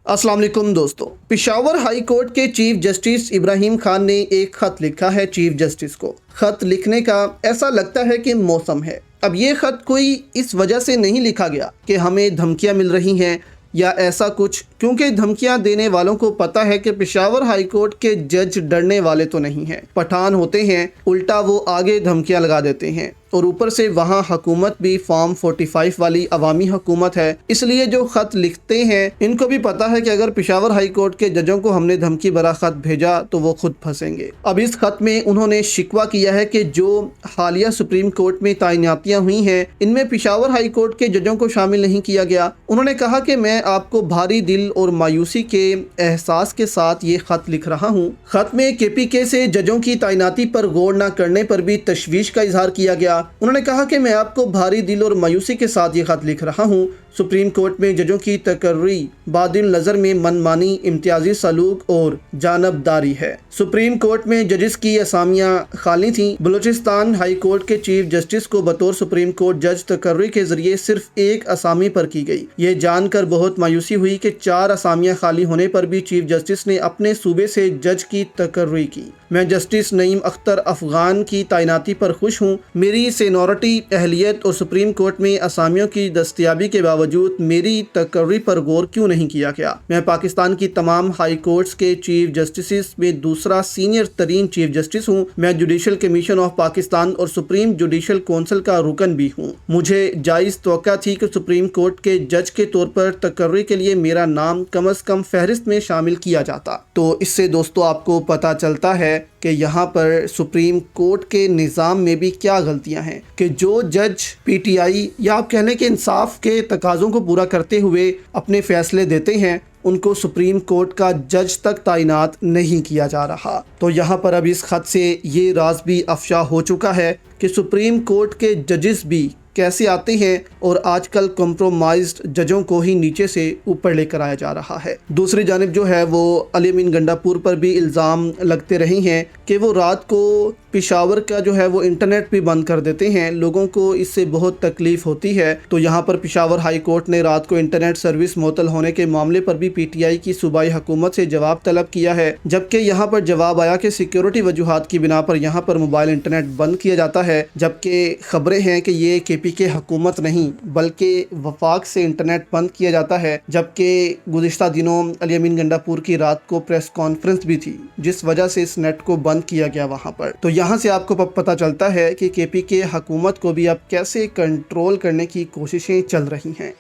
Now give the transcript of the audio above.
अस्सलाम वालेकुम दोस्तों। पेशावर हाई कोर्ट के चीफ जस्टिस इब्राहिम खान ने एक ख़त लिखा है चीफ जस्टिस को। ख़त लिखने का ऐसा लगता है कि मौसम है। अब ये ख़त कोई इस वजह से नहीं लिखा गया कि हमें धमकियां मिल रही हैं या ऐसा कुछ, क्योंकि धमकियां देने वालों को पता है कि पेशावर हाई कोर्ट के जज डरने वाले तो नहीं हैं, पठान होते हैं। उल्टा वो आगे धमकियां लगा देते हैं और ऊपर से वहाँ हुकूमत भी फॉर्म 45 वाली अवामी हुकूमत है। इसलिए जो ख़त लिखते हैं इनको भी पता है कि अगर पेशावर हाई कोर्ट के जजों को हमने धमकी भरा ख़त भेजा तो वो खुद फंसेंगे। अब इस ख़त में उन्होंने शिकवा किया है कि जो हालिया सुप्रीम कोर्ट में तैनातियाँ हुई हैं इनमें पेशावर हाई कोर्ट के जजों को शामिल नहीं किया गया। उन्होंने कहा कि मैं आपको भारी दिल और मायूसी के एहसास के साथ ये ख़त लिख रहा हूँ। ख़त में KPK से जजों की तैनाती पर गौर न करने पर भी तशवीश का इजहार किया गया। उन्होंने कहा कि मैं आपको भारी दिल और मायूसी के साथ ये खत लिख रहा हूँ। सुप्रीम कोर्ट में जजों की तकर्री बादिल नज़र में मनमानी, इम्तियाजी सलूक और जानबदारी है। सुप्रीम कोर्ट में जजेस की असामियाँ खाली थीं। बलूचिस्तान हाई कोर्ट के चीफ जस्टिस को बतौर सुप्रीम कोर्ट जज तकर्री के जरिए सिर्फ एक असामी पर की गई। ये जानकर बहुत मायूसी हुई कि 4 असामियाँ खाली होने पर भी चीफ जस्टिस ने अपने सूबे से जज की तकर्री की। मैं जस्टिस नईम अख्तर अफगान की तैनाती पर खुश हूँ। मेरी सीनियरिटी, अहलियत और सुप्रीम कोर्ट में असामियों की दस्तयाबी के बावजूद मेरी तकर्री पर गौर क्यों नहीं किया गया। मैं पाकिस्तान की तमाम हाई कोर्ट्स के चीफ जस्टिस में दूसरा सीनियर तरीन चीफ जस्टिस हूँ। मैं जुडिशल कमीशन ऑफ पाकिस्तान और सुप्रीम जुडिशल कौंसिल का रुकन भी हूँ। मुझे जायज़ तवक्का थी कि सुप्रीम कोर्ट के जज के तौर पर तकर्री के लिए मेरा नाम कम अज़ कम फहरिस्त में शामिल किया जाता। तो इससे दोस्तों आपको पता चलता है कि यहाँ पर सुप्रीम कोर्ट के निज़ाम में भी क्या गलतियाँ हैं कि जो जज PTI या आप कहने के इंसाफ के तकाज़ों को पूरा करते हुए अपने फ़ैसले देते हैं उनको सुप्रीम कोर्ट का जज तक तैनात नहीं किया जा रहा। तो यहाँ पर अब इस ख़त से ये राज भी अफशा हो चुका है कि सुप्रीम कोर्ट के जजेस भी कैसे आते हैं और आजकल कॉम्प्रोमाइज्ड जजों को ही नीचे से ऊपर लेकर आया जा रहा है। दूसरी जानिब जो है वो अली अमीन गंडापुर पर भी इल्ज़ाम लगते रहे हैं कि वो रात को पेशावर का जो है वो इंटरनेट भी बंद कर देते हैं। लोगों को इससे बहुत तकलीफ़ होती है। तो यहाँ पर पेशावर हाई कोर्ट ने रात को इंटरनेट सर्विस मुअत्तल होने के मामले पर भी PTI की सूबाई हुकूमत से जवाब तलब किया है, जबकि यहाँ पर जवाब आया कि सिक्योरिटी वजूहात की बिना पर यहाँ पर मोबाइल इंटरनेट बंद किया जाता है। जबकि खबरें हैं कि ये KPK हुकूमत नहीं बल्कि वफाक से इंटरनेट बंद किया जाता है। जबकि गुज़िश्ता दिनों अली अमीन गंडापुर की रात को प्रेस कॉन्फ्रेंस भी थी जिस वजह से इस नेट को बंद किया गया वहाँ पर। तो यहाँ से आपको पता चलता है कि KPK हुकूमत को भी अब कैसे कंट्रोल करने की कोशिशें चल रही हैं।